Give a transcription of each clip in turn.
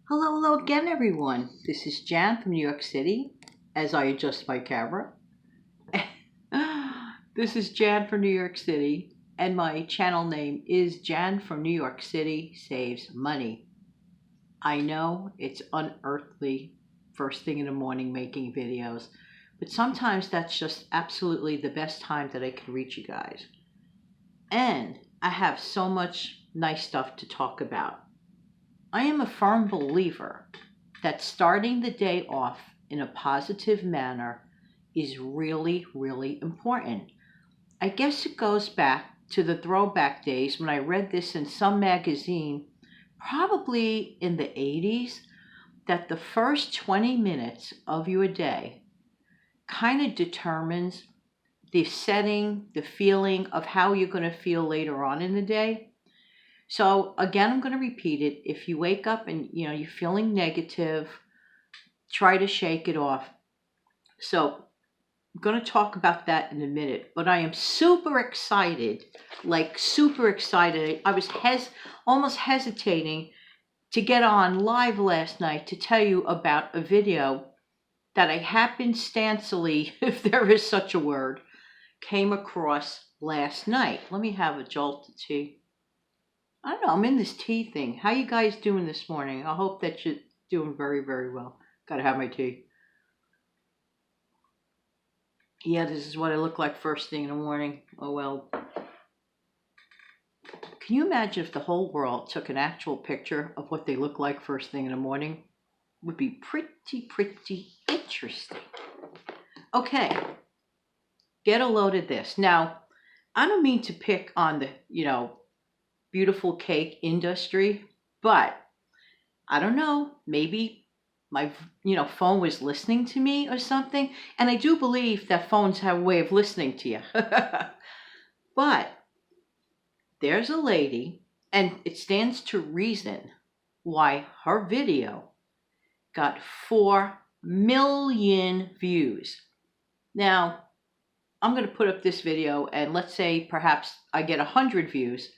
Hello again, everyone. This is Jan from New York City. As I adjust my camera, this is Jan from New York City, and my channel name is Jan from New York City Saves Money. I know it's unearthly first thing in the morning making videos, but sometimes that's just absolutely the best time that I can reach you guys. And I have so much nice stuff to talk about. I am a firm believer that starting the day off in a positive manner is really, really important. I guess it goes back to the throwback days when I read this in some magazine, probably in the 80s, that the first 20 minutes of your day kind of determines the setting, the feeling of how you're going to feel later on in the day. So again, I'm going to repeat it. If you wake up and you're feeling negative, try to shake it off. So I'm going to talk about that in a minute, but I am super excited, like super excited. I was almost hesitating to get on live last night to tell you about a video that I happenstancely, if there is such a word, came across last night. Let me have a jolt of tea. I don't know, I'm in this tea thing. How you guys doing this morning? I hope that you're doing very, very well. Gotta have my tea. Yeah, this is what I look like first thing in the morning. Oh well. Can you imagine if the whole world took an actual picture of what they look like first thing in the morning? Would be pretty interesting. Okay, get a load of this. Now, I don't mean to pick on the, beautiful cake industry, but I don't know, maybe my phone was listening to me or something, and I do believe that phones have a way of listening to you. But there's a lady, and it stands to reason why her video got 4 million views. Now, I'm going to put up this video, and let's say perhaps I get 100 views,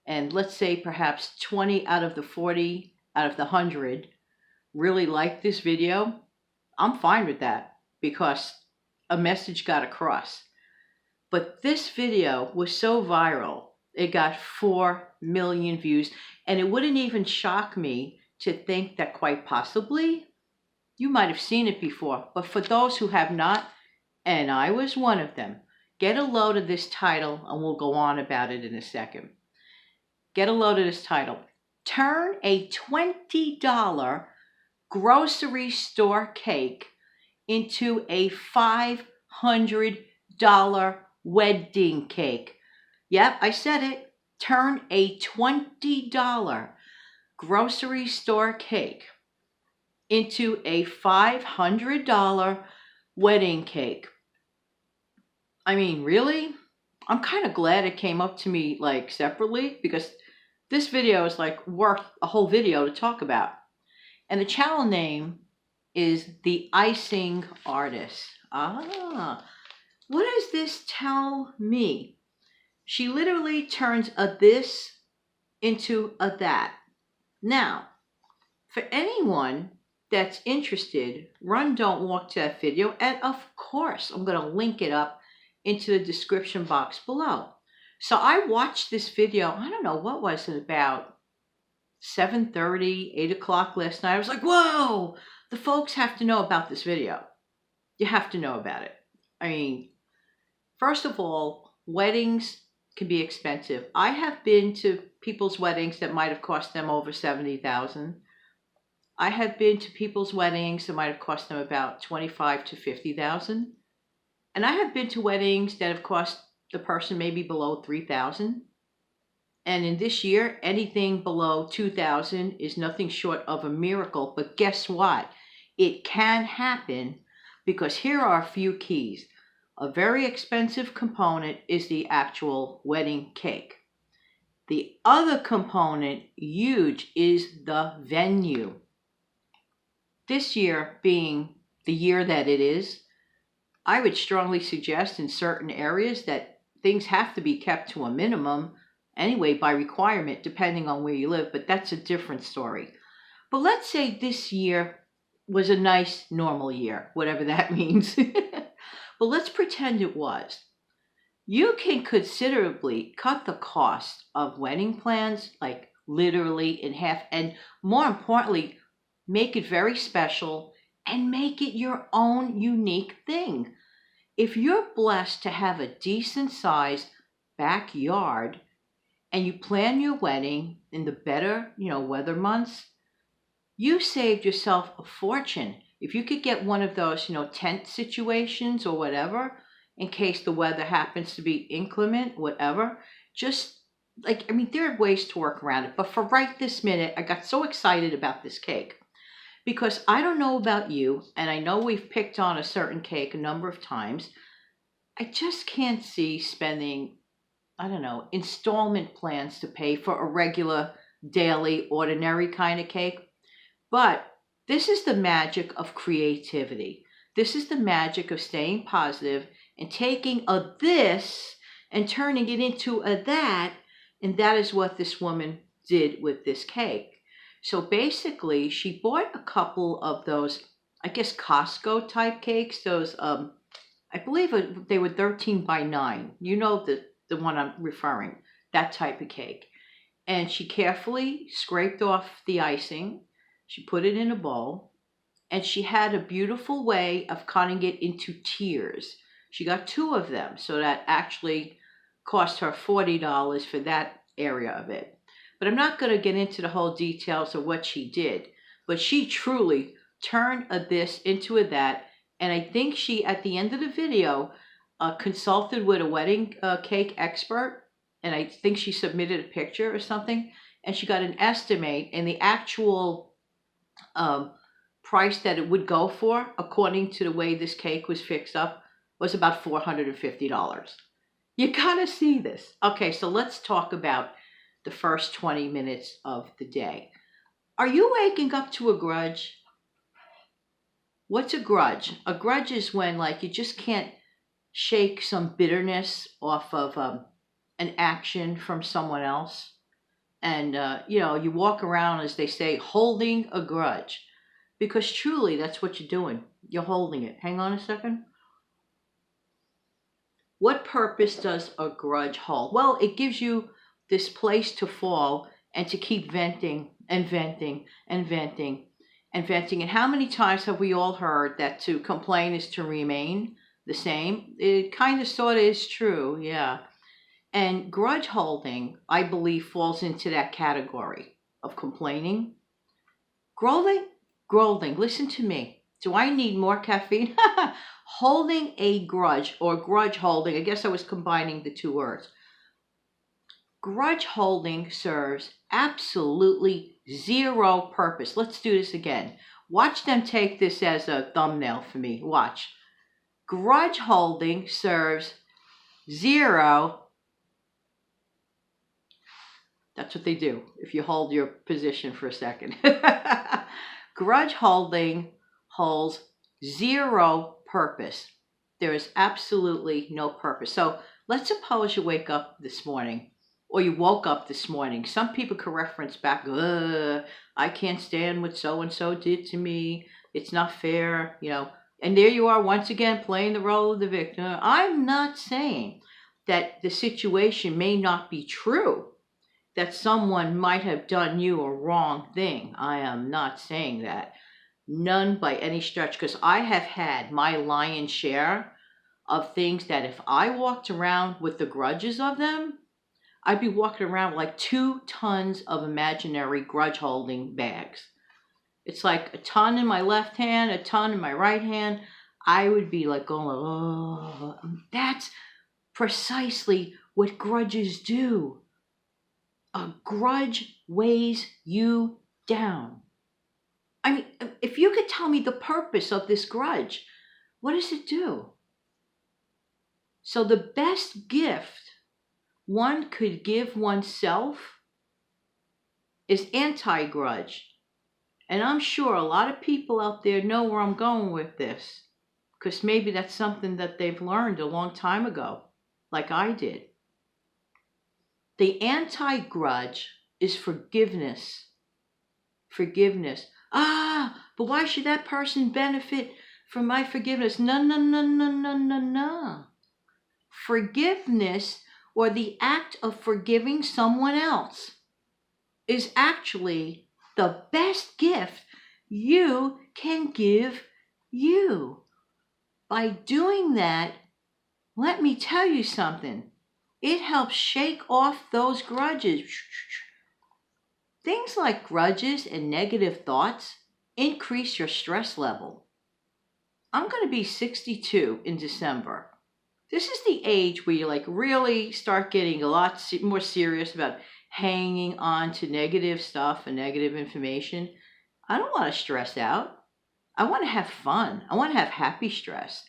and let's say perhaps 20 out of the 40 out of the 100 really like this video. I'm fine with that because a message got across. But this video was so viral, it got 4 million views, and it wouldn't even shock me to think that quite possibly you might have seen it before. But for those who have not, and I was one of them, get a load of this title, and we'll go on about it in a second. Get a load of this title. Turn a $20 grocery store cake into a $500 wedding cake. Yep, I said it. Turn a $20 grocery store cake into a $500 wedding cake. I mean, really? I'm kind of glad it came up to me like separately because this video is like worth a whole video to talk about. And the channel name is The Icing Artist. What does this tell me? She literally turns a this into a that. Now, for anyone that's interested, run, don't walk to that video. And of course, I'm going to link it up into the description box below. So I watched this video, I don't know, what was it, about 7:30, 8 o'clock last night. I was like, whoa, the folks have to know about this video. You have to know about it. I mean, first of all, weddings can be expensive. I have been to people's weddings that might have cost them over $70,000. I have been to people's weddings that might have cost them about $25,000 to $50,000. And I have been to weddings that have cost the person maybe below $3,000. And in this year, anything below $2,000 is nothing short of a miracle. But guess what? It can happen because here are a few keys. A very expensive component is the actual wedding cake. The other component, huge, is the venue. This year being the year that it is, I would strongly suggest in certain areas that things have to be kept to a minimum anyway by requirement, depending on where you live, but that's a different story. But let's say this year was a nice normal year, whatever that means. But let's pretend it was. You can considerably cut the cost of wedding plans, like literally in half, and more importantly, make it very special and make it your own unique thing. If you're blessed to have a decent sized backyard and you plan your wedding in the better, weather months, you saved yourself a fortune. If you could get one of those, tent situations or whatever, in case the weather happens to be inclement, whatever, just like, I mean, there are ways to work around it. But for right this minute, I got so excited about this cake because I don't know about you, and I know we've picked on a certain cake a number of times. I just can't see spending, I don't know, installment plans to pay for a regular, daily, ordinary kind of cake. But this is the magic of creativity. This is the magic of staying positive and taking a this and turning it into a that. And that is what this woman did with this cake. So basically, she bought a couple of those, I guess, Costco type cakes. Those, I believe they were 13 by 9. You know the one I'm referring, that type of cake. And she carefully scraped off the icing. She put it in a bowl, and she had a beautiful way of cutting it into tiers. She got 2 of them, so that actually cost her $40 for that area of it. But I'm not going to get into the whole details of what she did, but she truly turned a this into a that, and I think she, at the end of the video, consulted with a wedding cake expert, and I think she submitted a picture or something, and she got an estimate, and the actual price that it would go for, according to the way this cake was fixed up, was about $450. You gotta see this. Okay, so let's talk about the first 20 minutes of the day. Are you waking up to a grudge? What's a grudge? A grudge is when, like, you just can't shake some bitterness off of an action from someone else. And, you walk around, as they say, holding a grudge. Because truly, that's what you're doing. You're holding it. Hang on a second. What purpose does a grudge hold? Well, it gives you this place to fall and to keep venting and venting and venting and venting. And how many times have we all heard that to complain is to remain the same? It kind of sort of is true, yeah. And grudge holding, I believe, falls into that category of complaining. Grolding, listen to me. Do I need more caffeine? Holding a grudge, or grudge holding, I guess I was combining the 2 words. Grudge holding serves absolutely 0 purpose. Let's do this again. Watch them take this as a thumbnail for me. Watch. Grudge holding serves 0. That's what they do if you hold your position for a second. Grudge holding holds 0 purpose. There is absolutely no purpose. So let's suppose you wake up this morning, or you woke up this morning. Some people can reference back, I can't stand what so-and-so did to me. It's not fair, And there you are once again playing the role of the victim. I'm not saying that the situation may not be true, that someone might have done you a wrong thing. I am not saying that. None by any stretch, because I have had my lion's share of things that if I walked around with the grudges of them, I'd be walking around with like 2 tons of imaginary grudge holding bags. It's like a ton in my left hand, a ton in my right hand. I would be like going, oh, that's precisely what grudges do. A grudge weighs you down. I mean, if you could tell me the purpose of this grudge, what does it do? So the best gift one could give oneself is anti-grudge. And I'm sure a lot of people out there know where I'm going with this, because maybe that's something that they've learned a long time ago, like I did. The anti-grudge is forgiveness. Forgiveness. But why should that person benefit from my forgiveness? No, no, no, no, no, no, no. Forgiveness, or the act of forgiving someone else, is actually the best gift you can give you. By doing that, let me tell you something. It helps shake off those grudges. Things like grudges and negative thoughts increase your stress level. I'm going to be 62 in December. This is the age where you really start getting a lot more serious about hanging on to negative stuff and negative information. I don't want to stress out. I want to have fun. I want to have happy stress.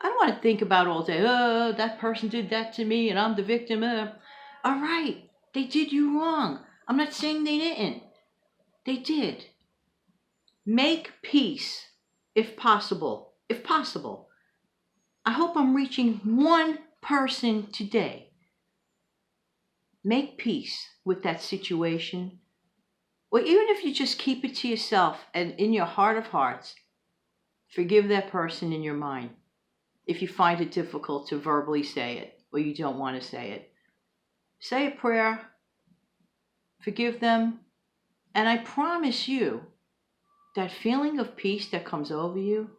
I don't want to think about all day, oh, that person did that to me and I'm the victim. All right, they did you wrong. I'm not saying they didn't. They did. Make peace, if possible. If possible. I hope I'm reaching one person today. Make peace with that situation. Or even if you just keep it to yourself and in your heart of hearts, forgive that person in your mind. If you find it difficult to verbally say it or you don't want to say it, say a prayer, forgive them, and I promise you that feeling of peace that comes over you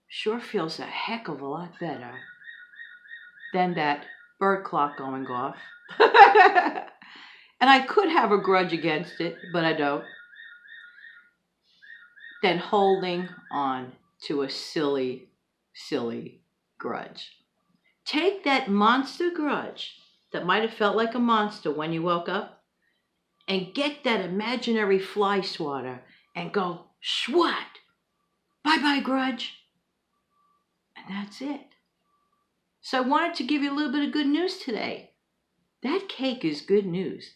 sure feels a heck of a lot better than that bird clock going off. And I could have a grudge against it, but I don't. Than holding on to a silly grudge. Take that monster grudge that might have felt like a monster when you woke up and get that imaginary fly swatter and go swat. Bye-bye, grudge. And that's it. So I wanted to give you a little bit of good news today. That cake is good news.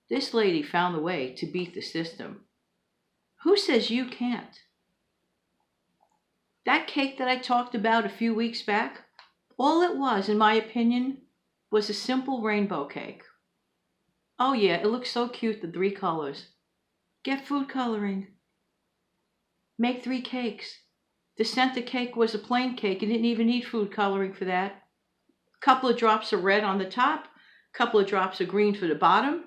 This lady found the way to beat the system. Who says you can't? That cake that I talked about a few weeks back, all it was, in my opinion, was a simple rainbow cake. Oh yeah, it looks so cute, the 3 colors. Get food coloring. Make 3 cakes. The center cake was a plain cake. You didn't even need food coloring for that. Couple of drops of red on the top, couple of drops of green for the bottom.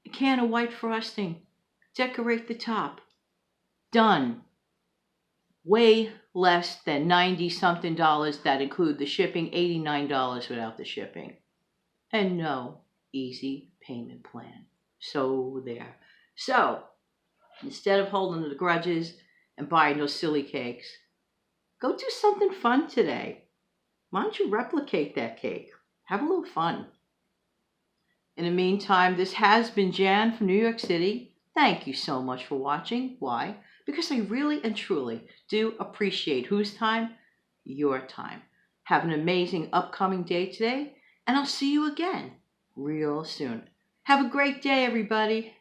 A can of white frosting. Decorate the top. Done. Way less than $90-something that include the shipping, $89 without the shipping. And no easy payment plan. So there. So, instead of holding the grudges and buying those silly cakes, go do something fun today. Why don't you replicate that cake? Have a little fun. In the meantime, this has been Jan from New York City. Thank you so much for watching. Why? Because I really and truly do appreciate whose time? Your time. Have an amazing upcoming day today, and I'll see you again real soon. Have a great day, everybody.